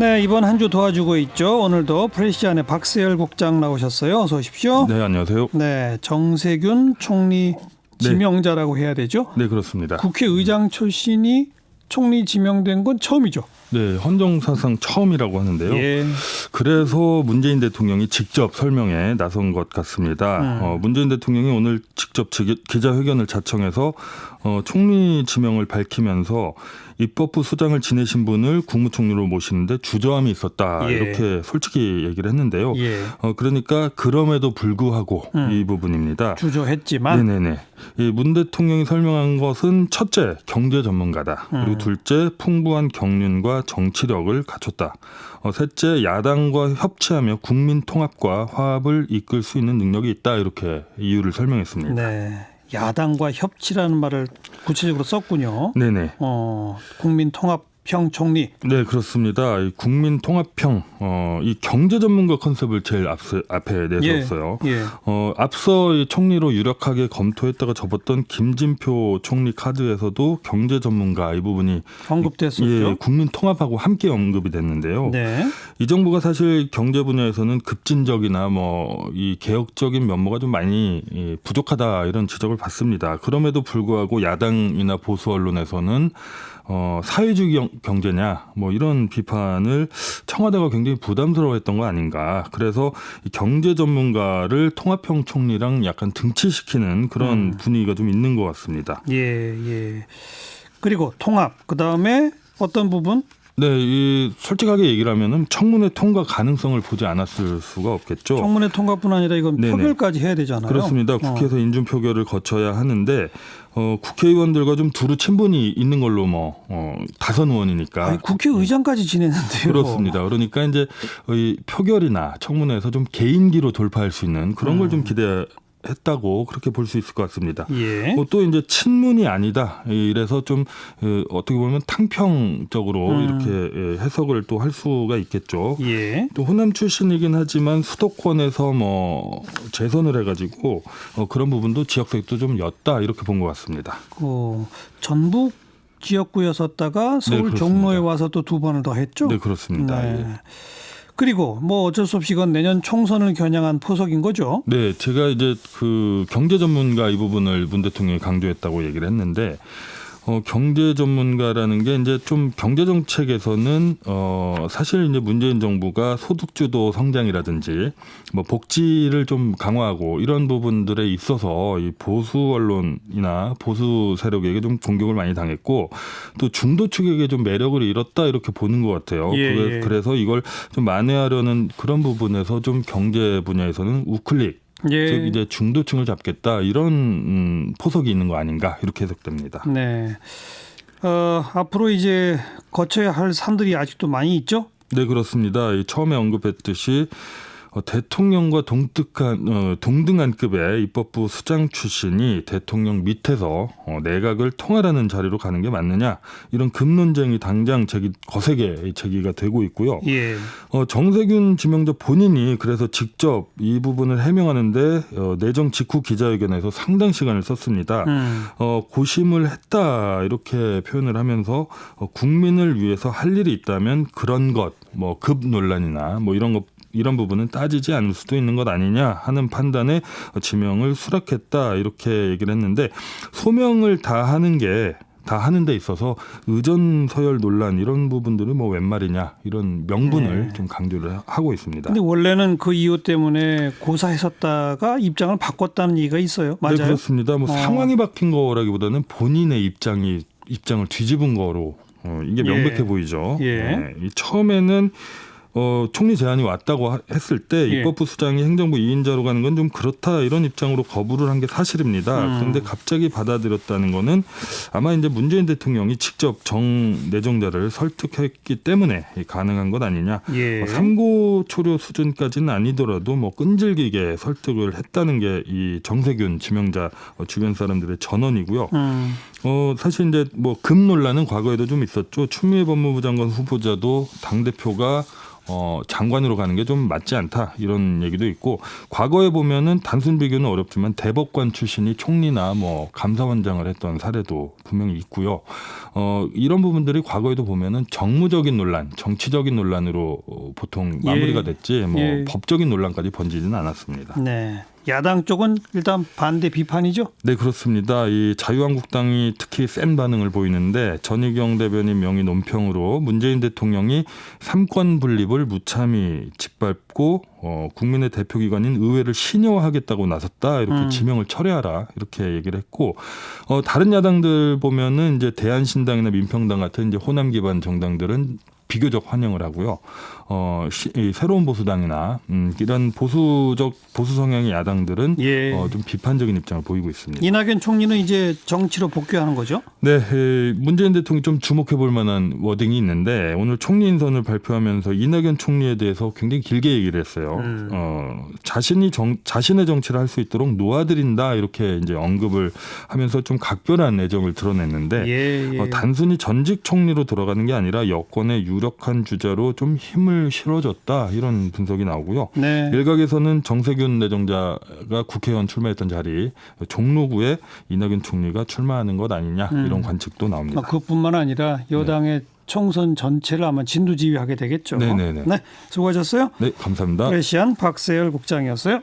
네, 이번 한 주 도와주고 있죠. 오늘도 프레시안의 박세열 국장 나오셨어요. 어서 오십시오. 네, 안녕하세요. 네, 정세균 총리 지명자라고 해야 되죠. 네, 그렇습니다. 국회의장 출신이 총리 지명된 건 처음이죠. 네, 헌정사상 처음이라고 하는데요. 예. 그래서 문재인 대통령이 직접 설명에 나선 것 같습니다. 문재인 대통령이 오늘 직접 기자회견을 자청해서 총리 지명을 밝히면서 입법부 수장을 지내신 분을 국무총리로 모시는데 주저함이 있었다. 예. 이렇게 솔직히 얘기를 했는데요. 예. 그러니까 그럼에도 불구하고 이 부분입니다. 주저했지만 네네네. 문 대통령이 설명한 것은 첫째, 경제 전문가다. 그리고 둘째, 풍부한 경륜과 정치력을 갖췄다. 셋째, 야당과 협치하며 국민 통합과 화합을 이끌 수 있는 능력이 있다. 이렇게 이유를 설명했습니다. 네, 야당과 협치라는 말을 구체적으로 썼군요. 네네. 국민 통합형 총리. 네, 그렇습니다. 이 국민 통합형, 이 경제 전문가 컨셉을 제일 앞에 내세웠어요. 예. 앞서 이 총리로 유력하게 검토했다가 접었던 김진표 총리 카드에서도 경제 전문가 이 부분이 언급됐었죠. 예, 국민 통합하고 함께 언급이 됐는데요. 네. 이 정부가 사실 경제 분야에서는 급진적이나 이 개혁적인 면모가 좀 많이 부족하다 이런 지적을 받습니다. 그럼에도 불구하고 야당이나 보수 언론에서는 사회주의 경제냐 이런 비판을 청와대가 굉장히 부담스러워했던 거 아닌가. 그래서 경제 전문가를 통합형 총리랑 약간 등치시키는 그런 분위기가 좀 있는 것 같습니다. 예. 그리고 통합, 그다음에 어떤 부분? 네, 솔직하게 얘기를 하면은 청문회 통과 가능성을 보지 않았을 수가 없겠죠. 청문회 통과뿐 아니라 이건 네네. 표결까지 해야 되잖아요. 그렇습니다. 국회에서 인준 표결을 거쳐야 하는데 국회의원들과 좀 두루 친분이 있는 걸로 다선 의원이니까. 아니, 국회의장까지 지냈는데요. 그렇습니다. 그러니까 이제 이 표결이나 청문회에서 좀 개인기로 돌파할 수 있는 그런 걸 좀 기대했다고 그렇게 볼 수 있을 것 같습니다. 예. 또 이제 친문이 아니다. 이래서 좀 어떻게 보면 탕평적으로 이렇게 해석을 또 할 수가 있겠죠. 예. 또 호남 출신이긴 하지만 수도권에서 재선을 해가지고 그런 부분도 지역색도 좀 였다 이렇게 본 것 같습니다. 전북 지역구였었다가 서울 그렇습니다. 종로에 와서 또 두 번을 더 했죠. 네, 그렇습니다. 네. 예. 그리고 어쩔 수 없이 이건 내년 총선을 겨냥한 포석인 거죠. 네, 제가 이제 그 경제 전문가 이 부분을 문 대통령이 강조했다고 얘기를 했는데 경제 전문가라는 게 이제 좀 경제 정책에서는 사실 이제 문재인 정부가 소득주도 성장이라든지 복지를 좀 강화하고 이런 부분들에 있어서 이 보수 언론이나 보수 세력에게 좀 공격을 많이 당했고 또 중도 측에게 좀 매력을 잃었다 이렇게 보는 것 같아요. 예. 그래서 이걸 좀 만회하려는 그런 부분에서 좀 경제 분야에서는 우클릭 예. 즉 이제 중도층을 잡겠다 이런 포석이 있는 거 아닌가 이렇게 해석됩니다. 네. 앞으로 이제 거쳐야 할 산들이 아직도 많이 있죠. 네, 그렇습니다. 처음에 언급했듯이 대통령과 동등한 급의 입법부 수장 출신이 대통령 밑에서 내각을 통할하는 자리로 가는 게 맞느냐 이런 급논쟁이 당장 거세게 제기가 되고 있고요. 예. 정세균 지명자 본인이 그래서 직접 이 부분을 해명하는데 내정 직후 기자회견에서 상당 시간을 썼습니다. 고심을 했다 이렇게 표현을 하면서 국민을 위해서 할 일이 있다면 그런 것, 급 논란이나 이런 부분은 따지지 않을 수도 있는 것 아니냐 하는 판단에 지명을 수락했다 이렇게 얘기를 했는데 소명을 다 하는 데 있어서 의전 서열 논란 이런 부분들은 웬 말이냐 이런 명분을 좀 강조를 하고 있습니다. 근데 원래는 그 이유 때문에 고사했었다가 입장을 바꿨다는 얘기가 있어요. 맞아요? 네, 그렇습니다. 상황이 바뀐 거라기보다는 본인의 입장을 뒤집은 거로 이게 명백해 보이죠. 예. 처음에는 총리 제안이 왔다고 했을 때 입법부 수장이 행정부 2인자로 가는 건 좀 그렇다 이런 입장으로 거부를 한 게 사실입니다. 그런데 갑자기 받아들였다는 거는 아마 이제 문재인 대통령이 직접 내정자를 설득했기 때문에 가능한 것 아니냐. 예. 삼고초려 수준까지는 아니더라도 끈질기게 설득을 했다는 게 이 정세균 지명자 주변 사람들의 전언이고요. 사실 이제 급 논란은 과거에도 좀 있었죠. 추미애 법무부 장관 후보자도 당대표가 장관으로 가는 게 좀 맞지 않다 이런 얘기도 있고 과거에 보면은 단순 비교는 어렵지만 대법관 출신이 총리나 뭐 감사원장을 했던 사례도 분명히 있고요. 이런 부분들이 과거에도 보면은 정무적인 논란, 정치적인 논란으로 보통 마무리가 됐지 뭐 법적인 논란까지 번지지는 않았습니다. 네. 야당 쪽은 일단 반대 비판이죠? 네, 그렇습니다. 이 자유한국당이 특히 센 반응을 보이는데 전희경 대변인 명의 논평으로 문재인 대통령이 삼권 분립을 무참히 짓밟고 국민의 대표기관인 의회를 신여하겠다고 나섰다 이렇게 지명을 철회하라 이렇게 얘기를 했고 다른 야당들 보면은 이제 대한신당이나 민평당 같은 이제 호남 기반 정당들은 비교적 환영을 하고요. 이 새로운 보수당이나 이런 보수 성향의 야당들은 좀 비판적인 입장을 보이고 있습니다. 이낙연 총리는 이제 정치로 복귀하는 거죠? 네, 문재인 대통령이 좀 주목해 볼 만한 워딩이 있는데 오늘 총리 인선을 발표하면서 이낙연 총리에 대해서 굉장히 길게 얘기를 했어요. 자신의 정치를 할 수 있도록 놓아드린다 이렇게 이제 언급을 하면서 좀 각별한 애정을 드러냈는데 단순히 전직 총리로 돌아가는 게 아니라 여권의 유력한 주자로 좀 힘을 실어줬다 이런 분석이 나오고요. 네. 일각에서는 정세균 내정자가 국회의원 출마했던 자리 종로구에 이낙연 총리가 출마하는 것 아니냐 이런 관측도 나옵니다. 그것뿐만 아니라 여당의 총선 전체를 아마 진두지휘하게 되겠죠. 네네네. 네, 수고하셨어요. 네, 감사합니다. 프레시안 박세열 국장이었어요.